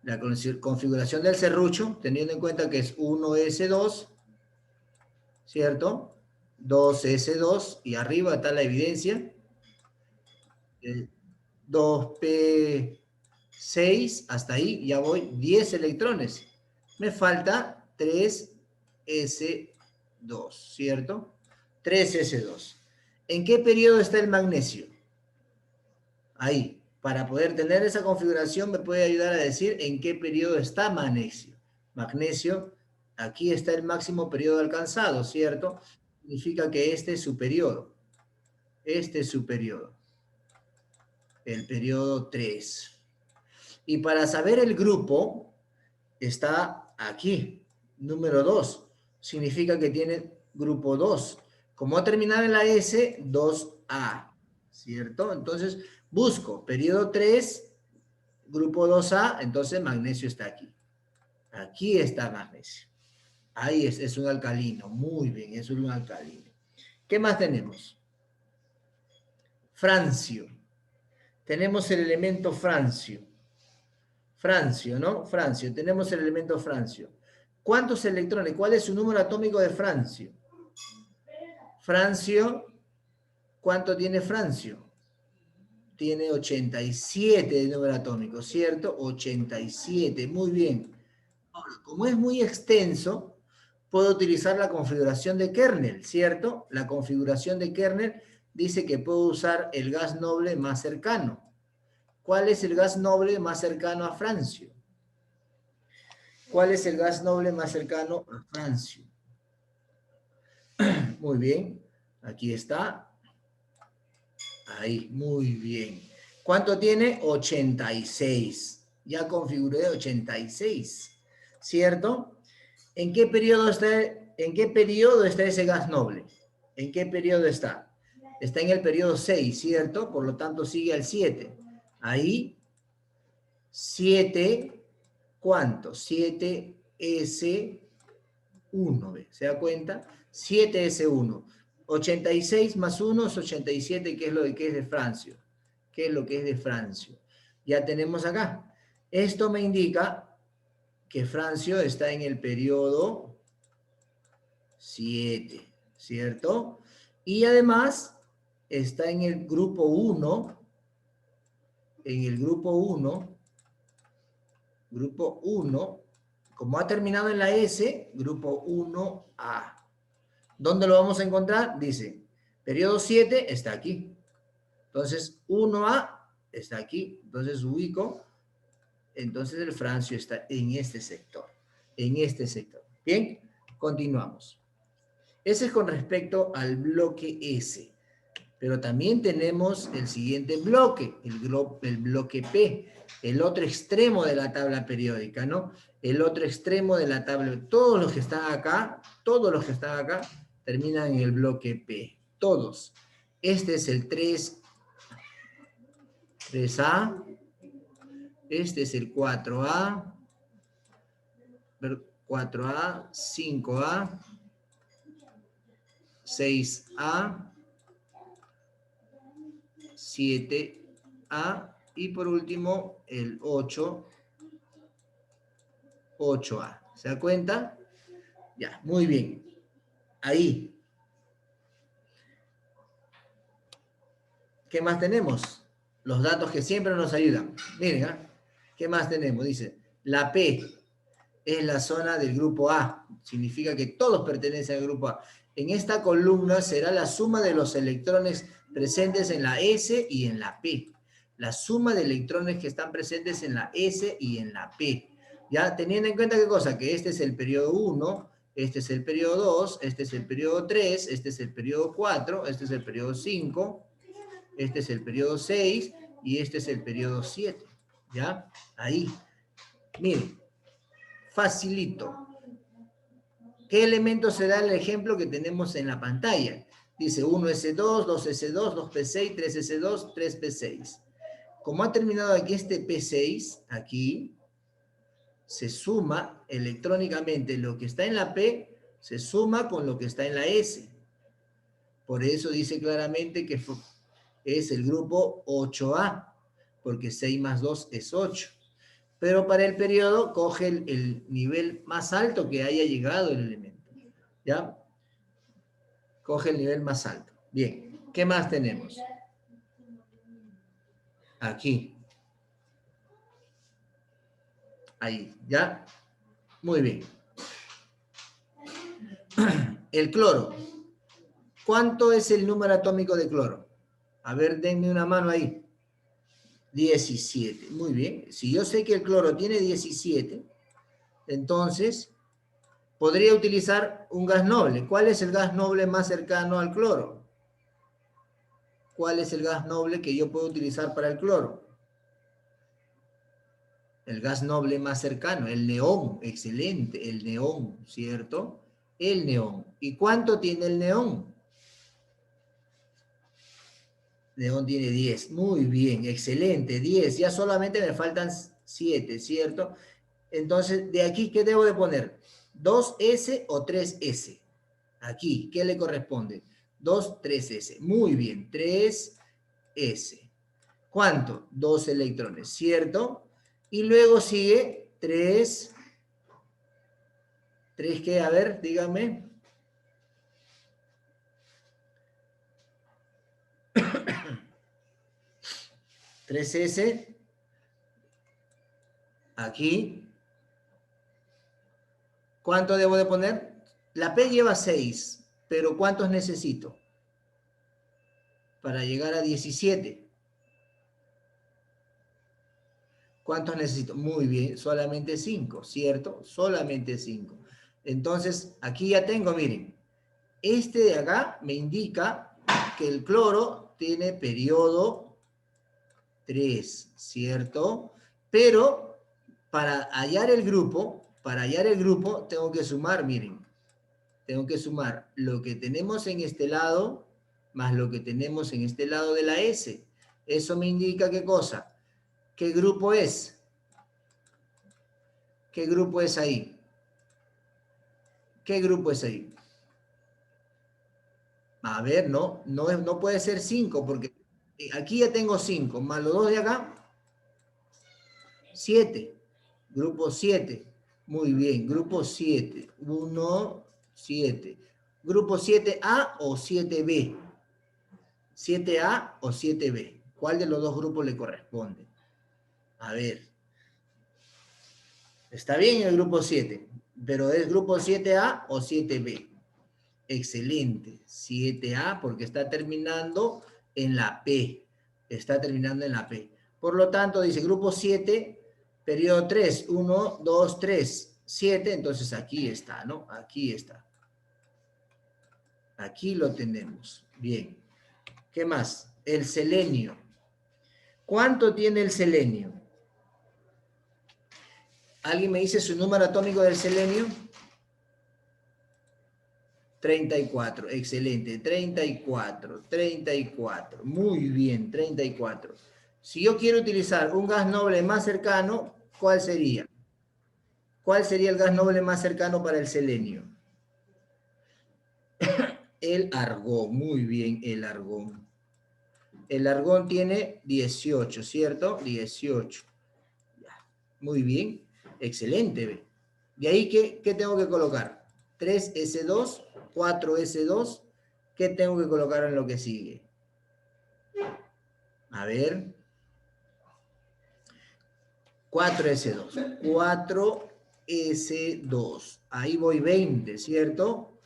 la configuración del serrucho, teniendo en cuenta que es 1s2, ¿cierto? 2s2 y arriba está la evidencia. 2p6, hasta ahí ya voy, 10 electrones. Me falta 3s2, ¿cierto? 3s2. ¿En qué periodo está el magnesio? Ahí. Para poder tener esa configuración me puede ayudar a decir en qué periodo está magnesio. Magnesio, aquí está el máximo periodo alcanzado, ¿cierto? Significa que este es su periodo. Este es su periodo. El periodo 3. Y para saber el grupo, está aquí, número 2. Significa que tiene grupo 2. Como ha terminado en la S, 2A, ¿cierto? Entonces, busco periodo 3, grupo 2A, entonces magnesio está aquí. Aquí está magnesio. Ahí es un alcalino, muy bien, es un alcalino. ¿Qué más tenemos? Francio. Tenemos el elemento francio. Francio, ¿no? Francio, tenemos el elemento francio. ¿Cuántos electrones? ¿Cuál es su número atómico de francio? Francio, ¿cuánto tiene francio? Tiene 87 de número atómico, ¿cierto? 87, muy bien. Ahora, como es muy extenso, puedo utilizar la configuración de kernel, ¿cierto? La configuración de kernel dice que puedo usar el gas noble más cercano. ¿Cuál es el gas noble más cercano a francio? ¿Cuál es el gas noble más cercano a francio? Muy bien, aquí está. Ahí, muy bien. ¿Cuánto tiene? 86. Ya configuré 86, ¿cierto? ¿En qué periodo está ese gas noble? ¿En qué periodo está? Está en el periodo 6, ¿cierto? Por lo tanto, sigue al 7. Ahí, 7, ¿cuánto? 7S1, ¿se da cuenta? 7S1. 86 más 1 es 87, que es lo que es de francio. ¿Qué es lo que es de francio? Ya tenemos acá. Esto me indica que francio está en el periodo 7, ¿cierto? Y además está en el grupo 1, grupo 1, como ha terminado en la S, grupo 1A. ¿Dónde lo vamos a encontrar? Dice, periodo 7 está aquí. Entonces, 1A está aquí. Entonces, ubico. Entonces, el francio está en este sector. En este sector. Bien, continuamos. Ese es con respecto al bloque S. Pero también tenemos el siguiente bloque, el bloque P, el otro extremo de la tabla periódica, ¿no? El otro extremo de la tabla. Todos los que están acá, terminan en el bloque P. Todos. Este es el 3A, Este es el 4A, 4A, 5A, 6A, 7A y por último el 8A. ¿Se da cuenta? Ya, muy bien. Ahí. ¿Qué más tenemos? Los datos que siempre nos ayudan. Miren, ¿ah? ¿Qué más tenemos? Dice, la P es la zona del grupo A. Significa que todos pertenecen al grupo A. En esta columna será la suma de los electrones presentes en la S y en la P. La suma de electrones que están presentes en la S y en la P. Ya, teniendo en cuenta qué cosa, que este es el periodo 1, este es el periodo 2, este es el periodo 3, este es el periodo 4, este es el periodo 5, este es el periodo 6 y este es el periodo 7. ¿Ya? Ahí. Miren, facilito. ¿Qué elemento será el ejemplo que tenemos en la pantalla? Dice 1S2, 2S2, 2P6, 3S2, 3P6. Como ha terminado aquí este P6, aquí, se suma electrónicamente lo que está en la P, se suma con lo que está en la S. Por eso dice claramente que es el grupo 8A, porque 6 más 2 es 8. Pero para el periodo coge el nivel más alto que haya llegado el elemento. ¿Ya? Coge el nivel más alto. Bien, ¿qué más tenemos? Aquí. Ahí, ¿ya? Muy bien. El cloro. ¿Cuánto es el número atómico de cloro? A ver, denme una mano ahí. 17. Muy bien. Si yo sé que el cloro tiene 17, entonces podría utilizar un gas noble. ¿Cuál es el gas noble más cercano al cloro? ¿Cuál es el gas noble que yo puedo utilizar para el cloro? El gas noble más cercano, el neón. Excelente, el neón, ¿cierto? El neón. ¿Y cuánto tiene el neón? Neón tiene 10. Muy bien, excelente, 10. Ya solamente me faltan 7, ¿cierto? Entonces, de aquí, ¿qué debo de poner? ¿2S o 3S? Aquí, ¿qué le corresponde? 2, 3S. Muy bien, 3S. ¿Cuánto? 2 electrones, ¿cierto? Y luego sigue 3. ¿3 qué? A ver, dígame. 3S. Aquí. ¿Cuánto debo de poner? La P lleva 6, pero ¿cuántos necesito? Para llegar a 17. ¿Cuántos necesito? Muy bien, solamente 5, ¿cierto? Solamente 5. Entonces, aquí ya tengo, miren, este de acá me indica que el cloro tiene periodo 3, ¿cierto? Pero para hallar el grupo, tengo que sumar, miren, tengo que sumar lo que tenemos en este lado más lo que tenemos en este lado de la S. Eso me indica qué cosa, qué grupo es. ¿Qué grupo es ahí? ¿Qué grupo es ahí? A ver, no puede ser 5 porque aquí ya tengo 5, más los 2 de acá, 7. Grupo 7. Muy bien, grupo 7. 1, 7. Grupo 7A o 7B. 7A o 7B. ¿Cuál de los dos grupos le corresponde? A ver. Está bien el grupo 7, pero ¿es grupo 7A o 7B? Excelente. 7A porque está terminando en la P. Está terminando en la P. Por lo tanto, dice grupo 7, periodo 3. 1, 2, 3, 7. Entonces aquí está, ¿no? Aquí está. Aquí lo tenemos. Bien. ¿Qué más? El selenio. ¿Cuánto tiene el selenio? ¿Alguien me dice su número atómico del selenio? 34, excelente, 34, 34, muy bien, 34. Si yo quiero utilizar un gas noble más cercano, ¿cuál sería? ¿Cuál sería el gas noble más cercano para el selenio? El argón, muy bien, el argón. El argón tiene 18, ¿cierto? 18. Muy bien, excelente. ¿Ve? De ahí, ¿qué tengo que colocar? 3S2, 4S2. ¿Qué tengo que colocar en lo que sigue? A ver. 4S2. 4S2. Ahí voy 20, ¿cierto?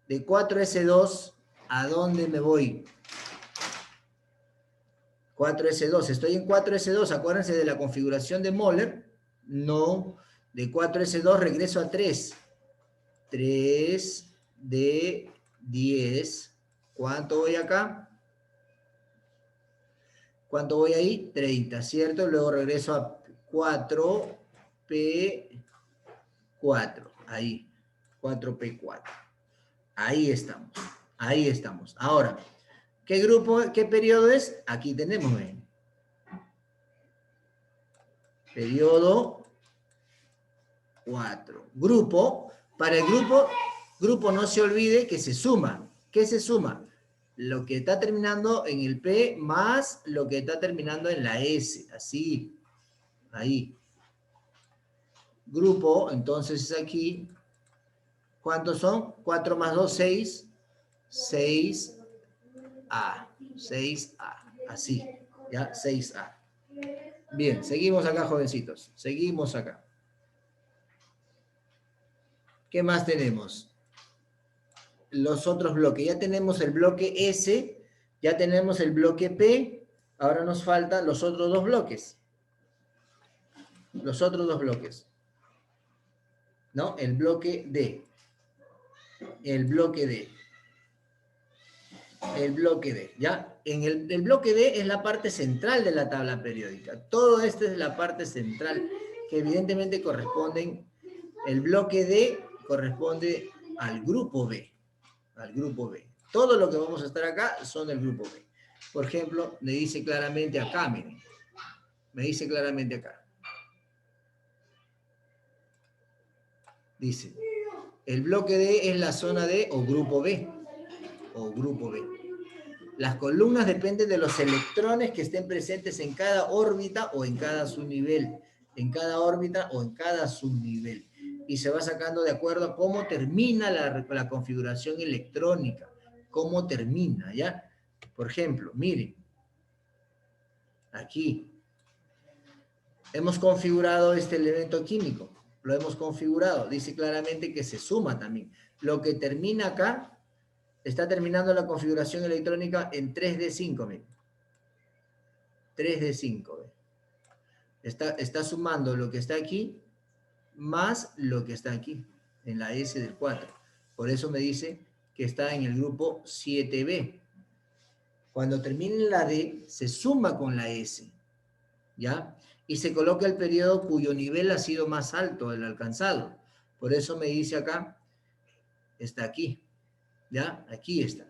De 4S2, ¿a dónde me voy? 4S2. Estoy en 4S2. Acuérdense de la configuración de Moller. No. De 4S2 regreso a 3. 3 de 10. ¿Cuánto voy acá? ¿Cuánto voy ahí? 30, ¿cierto? Luego regreso a 4P4. Ahí. 4P4. Ahí estamos. Ahí estamos. Ahora, ¿qué grupo, qué periodo es? Aquí tenemos, ¿ven? Periodo 4. Grupo. Para el grupo no se olvide que se suma. ¿Qué se suma? Lo que está terminando en el P más lo que está terminando en la S. Así. Ahí. Grupo, entonces aquí. ¿Cuántos son? 4 más 2, 6. 6A. 6A. Así. ¿Ya? 6A. Bien, seguimos acá, jovencitos. Seguimos acá. ¿Qué más tenemos? Los otros bloques. Ya tenemos el bloque S, ya tenemos el bloque P, ahora nos faltan los otros dos bloques. Los otros dos bloques. ¿No? El bloque D. El bloque D. El bloque D, ¿ya? El bloque D es la parte central de la tabla periódica. Todo esto es la parte central, que evidentemente corresponden, el bloque D corresponde al grupo B. Al grupo B. Todo lo que vamos a estar acá son del grupo B. Por ejemplo, me dice claramente acá, miren. Me dice claramente acá. Dice, el bloque D es la zona D o grupo B. O grupo B. Las columnas dependen de los electrones que estén presentes en cada órbita o en cada subnivel. En cada órbita o en cada subnivel. Y se va sacando de acuerdo a cómo termina la configuración electrónica. Cómo termina, ¿ya? Por ejemplo, miren. Aquí. Hemos configurado este elemento químico. Lo hemos configurado. Dice claramente que se suma también. Lo que termina acá, está terminando la configuración electrónica en 3D5. Miren. 3D5. Está sumando lo que está aquí más lo que está aquí, en la S del 4. Por eso me dice que está en el grupo 7B. Cuando termine la D, se suma con la S, ¿ya? Y se coloca el periodo cuyo nivel ha sido más alto, el alcanzado. Por eso me dice acá, está aquí, ¿ya? Aquí está.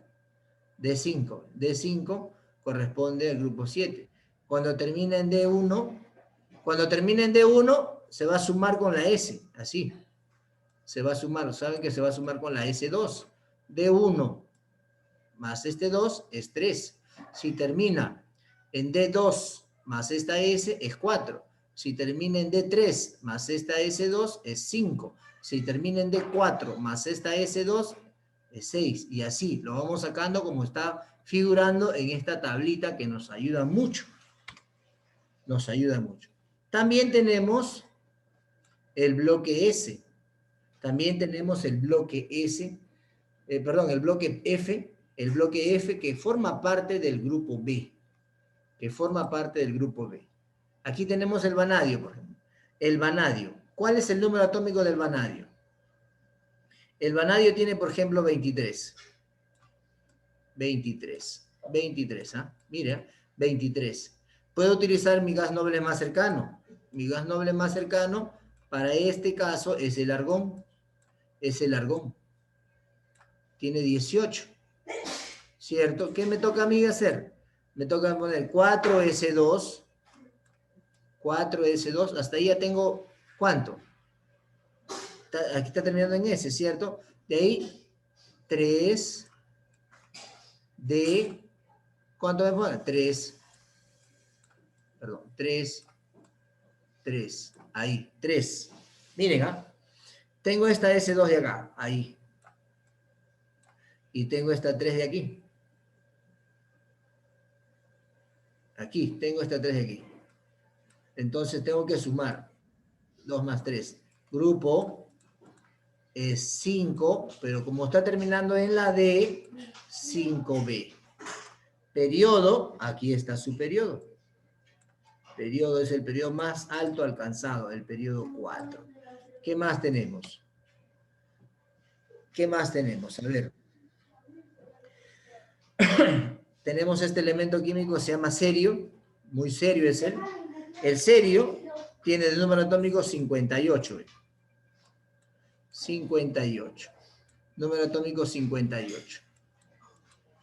D5. D5 corresponde al grupo 7. Cuando termina en D1, se va a sumar con la S, así. Se va a sumar, saben que se va a sumar con la S2. D1 más este 2 es 3. Si termina en D2 más esta S es 4. Si termina en D3 más esta S2 es 5. Si termina en D4 más esta S2 es 6. Y así lo vamos sacando como está figurando en esta tablita que nos ayuda mucho. Nos ayuda mucho. También tenemos el bloque S. También tenemos el bloque S, el bloque F que forma parte del grupo B. Que forma parte del grupo B. Aquí tenemos el vanadio, por ejemplo. El vanadio. ¿Cuál es el número atómico del vanadio? El vanadio tiene, por ejemplo, 23. 23, ¿ah? Mira, 23. ¿Puedo utilizar mi gas noble más cercano? Mi gas noble más cercano, para este caso, es el argón. Es el argón. Tiene 18. ¿Cierto? ¿Qué me toca a mí hacer? Me toca poner 4S2 4S2, hasta ahí ya tengo, ¿cuánto? Aquí está terminando en S, ¿cierto? De ahí, 3 de, ¿cuánto me pone? 3, perdón, 3, ahí, 3. Miren, tengo esta S2 de acá, ahí. Y tengo esta 3 de aquí. Aquí, tengo esta 3 de aquí. Entonces tengo que sumar 2 más 3. Grupo es 5, pero como está terminando en la D, 5B. Periodo, aquí está su periodo. Periodo es el periodo más alto alcanzado, el periodo 4. ¿Qué más tenemos? ¿Qué más tenemos? A ver. Tenemos este elemento químico, se llama cerio. Muy serio es él. El cerio tiene el número atómico 58. 58. Número atómico 58.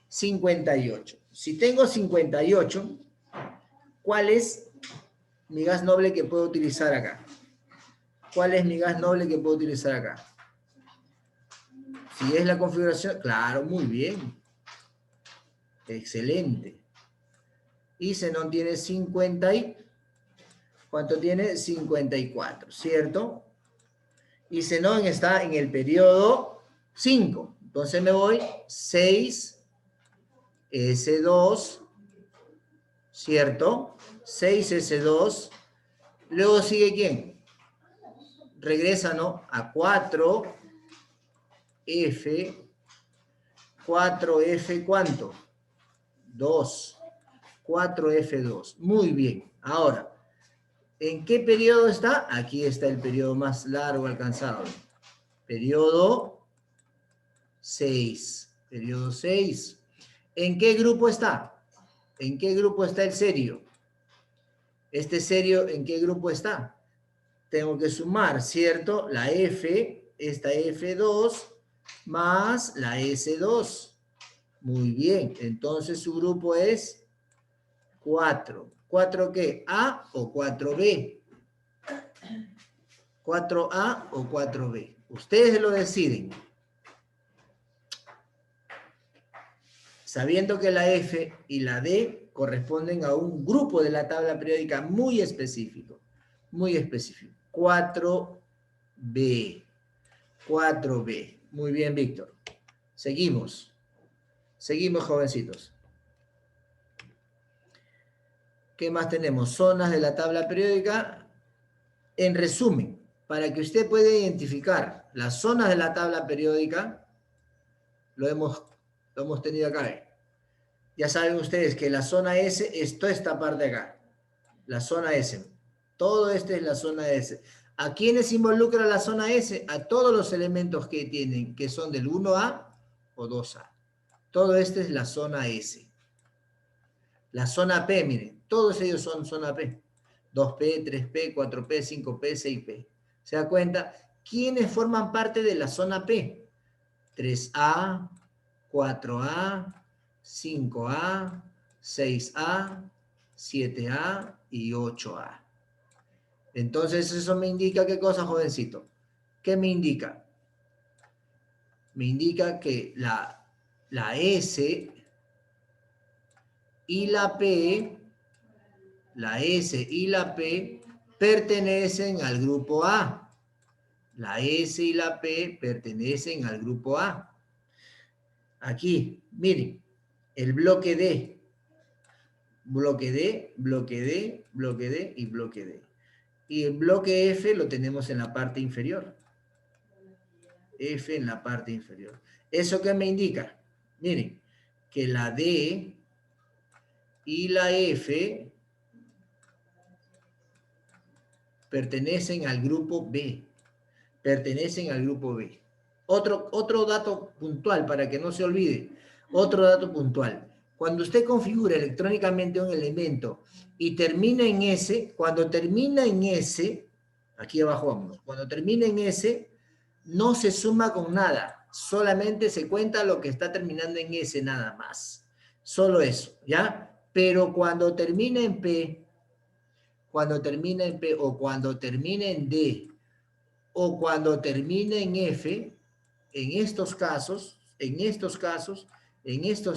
58. Si tengo 58, ¿cuál es mi gas noble que puedo utilizar acá? ¿Cuál es mi gas noble que puedo utilizar acá? Si es la configuración, claro, muy bien. Excelente. Y xenón tiene 50 y... ¿Cuánto tiene? 54, ¿cierto? Y xenón está en el periodo 5. Entonces me voy 6S2, ¿cierto? 6S2. Luego sigue ¿quién? Regresa, ¿no? A 4F. 4F, ¿cuánto? 2. 4F2. Muy bien. Ahora, ¿en qué periodo está? Aquí está el periodo más largo alcanzado. Periodo 6. Periodo 6. ¿En qué grupo está? ¿En qué grupo está el cerio? ¿Este cerio en qué grupo está? Tengo que sumar, ¿cierto? La F, esta F2, más la S2. Muy bien. Entonces su grupo es 4. ¿4 qué? ¿A o 4B? 4A o 4B. Ustedes lo deciden. Sabiendo que la F y la D corresponden a un grupo de la tabla periódica muy específico. Muy específico. 4B. 4B. Muy bien, Víctor. Seguimos. Seguimos, jovencitos. ¿Qué más tenemos? Zonas de la tabla periódica. En resumen, para que usted pueda identificar las zonas de la tabla periódica, lo hemos tenido acá. Ya saben ustedes que la zona S es toda esta parte de acá. La zona S. Todo este es la zona S. ¿A quiénes involucra la zona S? A todos los elementos que tienen, que son del 1A o 2A. Todo este es la zona S. La zona P, miren, todos ellos son zona P. 2P, 3P, 4P, 5P, 6P. ¿Se da cuenta? ¿Quiénes forman parte de la zona P? 3A, 4A, 5A, 6A, 7A y 8A. Entonces, eso me indica ¿qué cosa, jovencito? ¿Qué me indica? Me indica que la S y la P, la S y la P pertenecen al grupo A. La S y la P pertenecen al grupo A. Aquí, miren, el bloque D. Bloque D, bloque D, bloque D y bloque D. Y el bloque F lo tenemos en la parte inferior. F en la parte inferior. ¿Eso qué me indica? Miren, que la D y la F pertenecen al grupo B. Pertenecen al grupo B. Otro dato puntual para que no se olvide. Otro dato puntual. Cuando usted configura electrónicamente un elemento y termina en S, cuando termina en S, aquí abajo vamos, cuando termina en S, no se suma con nada, solamente se cuenta lo que está terminando en S nada más. Solo eso, ¿ya? Pero cuando termina en P, cuando termina en P, o cuando termine en D, o cuando termine en F, en estos casos, en estos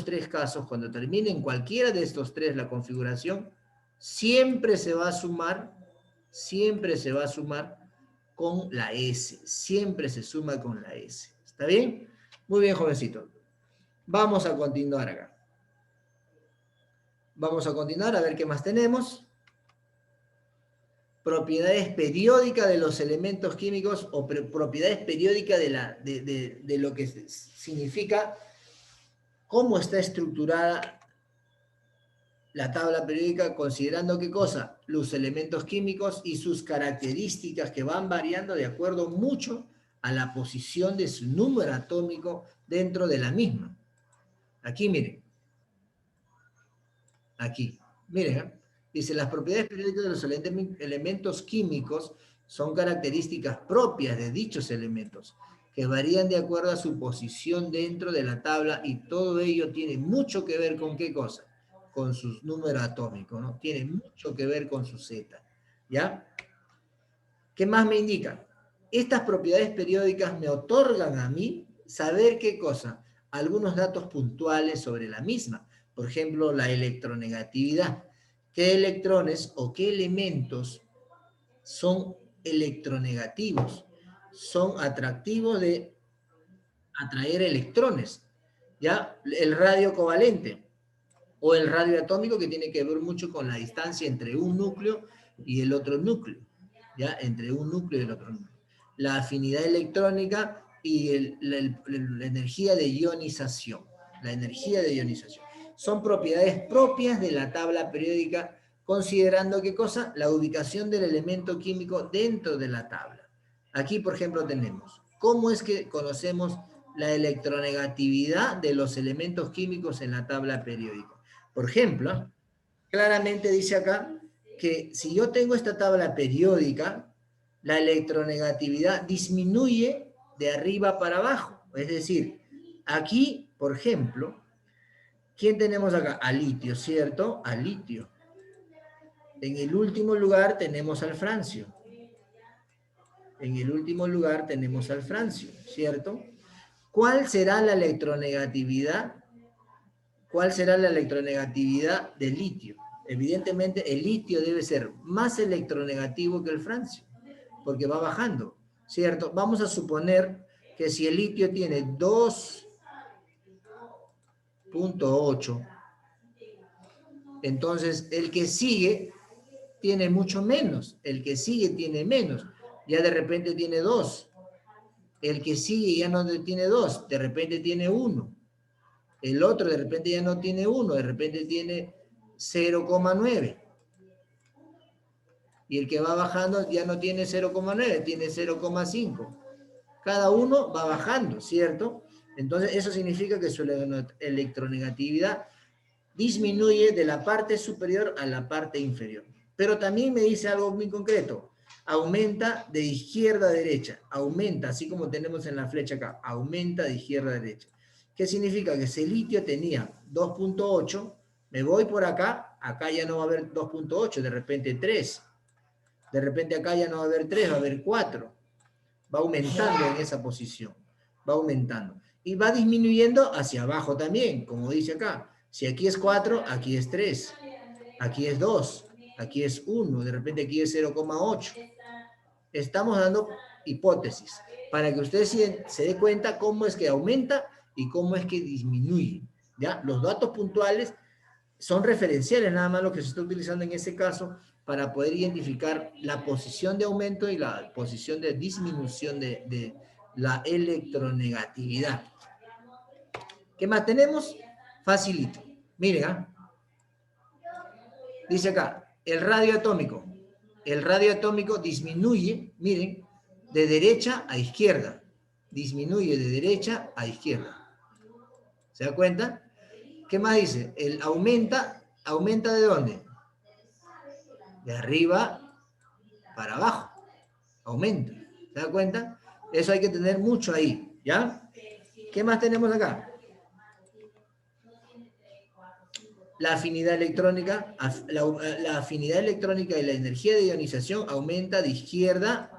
tres casos, cuando termine en cualquiera de estos tres la configuración, siempre se va a sumar con la S. Siempre se suma con la S. ¿Está bien? Muy bien, jovencito. Vamos a continuar acá. Vamos a continuar a ver qué más tenemos. Propiedades periódicas de los elementos químicos o propiedades periódicas de lo que significa cómo está estructurada la tabla periódica, considerando qué cosa, los elementos químicos y sus características que van variando de acuerdo mucho a la posición de su número atómico dentro de la misma. Aquí miren, aquí, miren, ¿eh? Dice, las propiedades periódicas de los elementos químicos son características propias de dichos elementos, que varían de acuerdo a su posición dentro de la tabla, y todo ello tiene mucho que ver con qué cosa, con su número atómico, ¿no? Tiene mucho que ver con su Z, ¿ya? ¿Qué más me indica? Estas propiedades periódicas me otorgan a mí saber qué cosa, algunos datos puntuales sobre la misma. Por ejemplo, la electronegatividad. ¿Qué electrones o qué elementos son electronegativos? Son atractivos de atraer electrones, ¿ya? El radio covalente o el radio atómico, que tiene que ver mucho con la distancia entre un núcleo y el otro núcleo, ¿ya? Entre un núcleo y el otro núcleo. La afinidad electrónica y la energía de ionización. La energía de ionización. Son propiedades propias de la tabla periódica, considerando qué cosa, la ubicación del elemento químico dentro de la tabla. Aquí, por ejemplo, tenemos, ¿cómo es que conocemos la electronegatividad de los elementos químicos en la tabla periódica? Por ejemplo, claramente dice acá que si yo tengo esta tabla periódica, la electronegatividad disminuye de arriba para abajo. Es decir, aquí, por ejemplo, ¿quién tenemos acá? A litio, ¿cierto? A litio. En el último lugar tenemos al francio. En el último lugar tenemos al francio, ¿cierto? ¿Cuál será la electronegatividad? ¿Cuál será la electronegatividad del litio? Evidentemente, el litio debe ser más electronegativo que el francio, porque va bajando, ¿cierto? Vamos a suponer que si el litio tiene 2.8, entonces el que sigue tiene mucho menos, el que sigue tiene menos, ya de repente tiene 2, el que sigue ya no tiene 2, de repente tiene 1, el otro de repente ya no tiene 1, de repente tiene 0,9. Y el que va bajando ya no tiene 0,9, tiene 0,5. Cada uno va bajando, ¿cierto? Entonces eso significa que su electronegatividad disminuye de la parte superior a la parte inferior. Pero también me dice algo muy concreto. Aumenta de izquierda a derecha. Aumenta, así como tenemos en la flecha acá. Aumenta de izquierda a derecha. ¿Qué significa? Que si el litio tenía 2.8, me voy por acá, acá ya no va a haber 2.8, de repente 3. De repente acá ya no va a haber 3, va a haber 4. Va aumentando en esa posición. Va aumentando. Y va disminuyendo hacia abajo también, como dice acá. Si aquí es 4, aquí es 3. Aquí es 2. Aquí es 1. De repente aquí es 0,8. Estamos dando hipótesis para que usted se dé cuenta cómo es que aumenta y cómo es que disminuye. ¿Ya? Los datos puntuales son referenciales, nada más lo que se está utilizando en este caso para poder identificar la posición de aumento y la posición de disminución de la electronegatividad. ¿Qué más tenemos? Facilito. Miren, ¿ah? Dice acá, el radio atómico. El radio atómico disminuye, miren, de derecha a izquierda. Disminuye de derecha a izquierda. ¿Se da cuenta? ¿Qué más dice? El ¿aumenta de dónde? De arriba para abajo. Aumenta. ¿Se da cuenta? Eso hay que tener mucho ahí, ¿ya? ¿Qué más tenemos acá? La afinidad electrónica, la afinidad electrónica y la energía de ionización aumenta de izquierda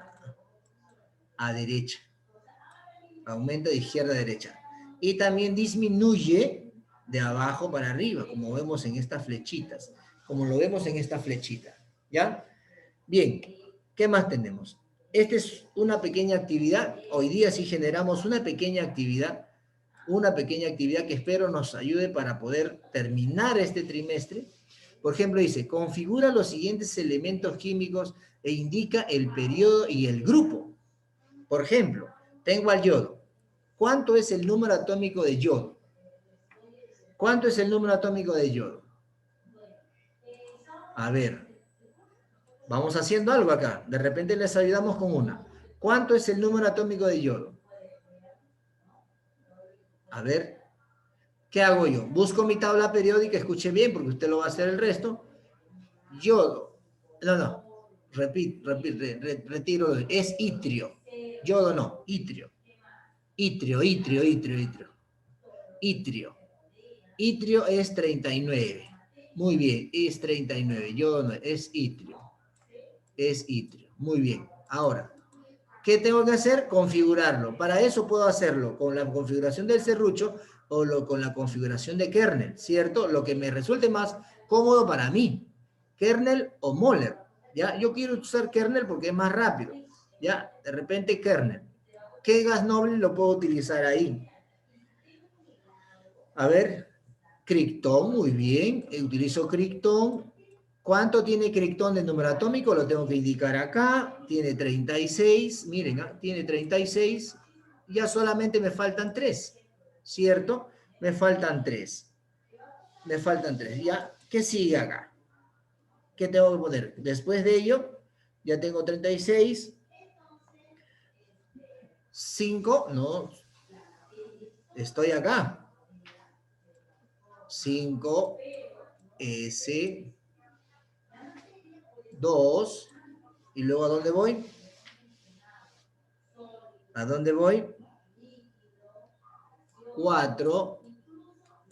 a derecha. Aumenta de izquierda a derecha. Y también disminuye de abajo para arriba, como vemos en estas flechitas. Como lo vemos en esta flechita. ¿Ya? Bien, ¿qué más tenemos? Esta es una pequeña actividad. Hoy día sí generamos una pequeña actividad que espero nos ayude para poder terminar este trimestre. Por ejemplo, dice, configura los siguientes elementos químicos e indica el periodo y el grupo. Por ejemplo, tengo al yodo. ¿Cuánto es el número atómico de yodo? ¿Cuánto es el número atómico de yodo? A ver, vamos haciendo algo acá. De repente les ayudamos con una. ¿Cuánto es el número atómico de yodo? A ver, ¿qué hago yo? Busco mi tabla periódica, escuche bien porque usted lo va a hacer el resto. Yodo. No. Retiro. Es itrio. Yodo no, itrio. Itrio. Itrio es 39. Muy bien, es 39. Yodo no, es itrio. Es itrio. Muy bien. Ahora, ¿qué tengo que hacer? Configurarlo. Para eso puedo hacerlo con la configuración del serrucho o con la configuración de kernel, ¿cierto? Lo que me resulte más cómodo para mí. Kernel o Moller, ¿ya? Yo quiero usar kernel porque es más rápido, ¿ya? De repente kernel. ¿Qué gas noble lo puedo utilizar ahí? A ver, Krypton, muy bien. Utilizo Krypton. ¿Cuánto tiene Krypton de número atómico? Lo tengo que indicar acá. Tiene 36. Miren, tiene 36. Ya solamente me faltan 3. ¿Cierto? Me faltan 3. ¿Ya? ¿Qué sigue acá? ¿Qué tengo que poner? Después de ello, ya tengo 36. 5. No. Estoy acá. 5. S. 2. ¿Y luego a dónde voy? ¿A dónde voy? 4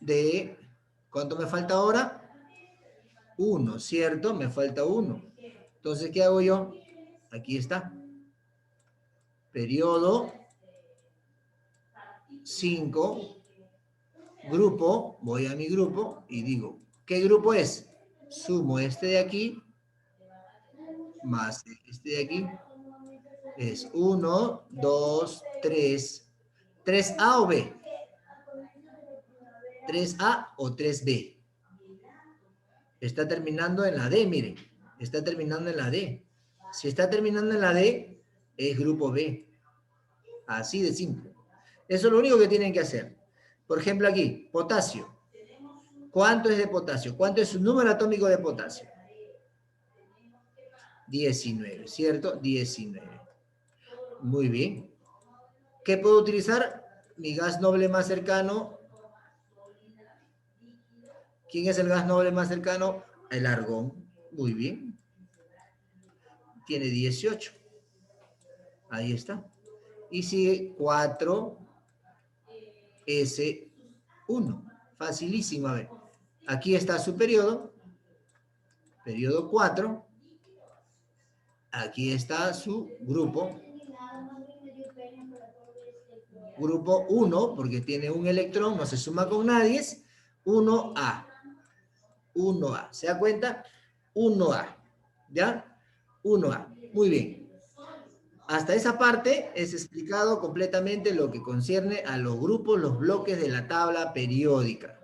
de... ¿Cuánto me falta ahora? 1, ¿cierto? Me falta 1. Entonces, ¿qué hago yo? Aquí está. Periodo 5. Grupo. Voy a mi grupo y digo, ¿qué grupo es? Sumo este de aquí más este de aquí. Es 1, 2, 3. ¿3A o B? 3A o 3B. Está terminando en la D, miren. Está terminando en la D. Si está terminando en la D, es grupo B. Así de simple. Eso es lo único que tienen que hacer. Por ejemplo, aquí, potasio. ¿Cuánto es de potasio? ¿Cuánto es su número atómico de potasio? 19, ¿cierto? 19. Muy bien. ¿Qué puedo utilizar? Mi gas noble más cercano. ¿Quién es el gas noble más cercano? El argón. Muy bien. Tiene 18. Ahí está. Y sigue 4S1. Facilísimo. A ver. Aquí está su periodo. Periodo 4. Aquí está su grupo. Grupo 1, porque tiene un electrón, no se suma con nadie. 1A. 1A. ¿Se da cuenta? 1A. ¿Ya? 1A. Muy bien. Hasta esa parte es explicado completamente lo que concierne a los grupos, los bloques de la tabla periódica.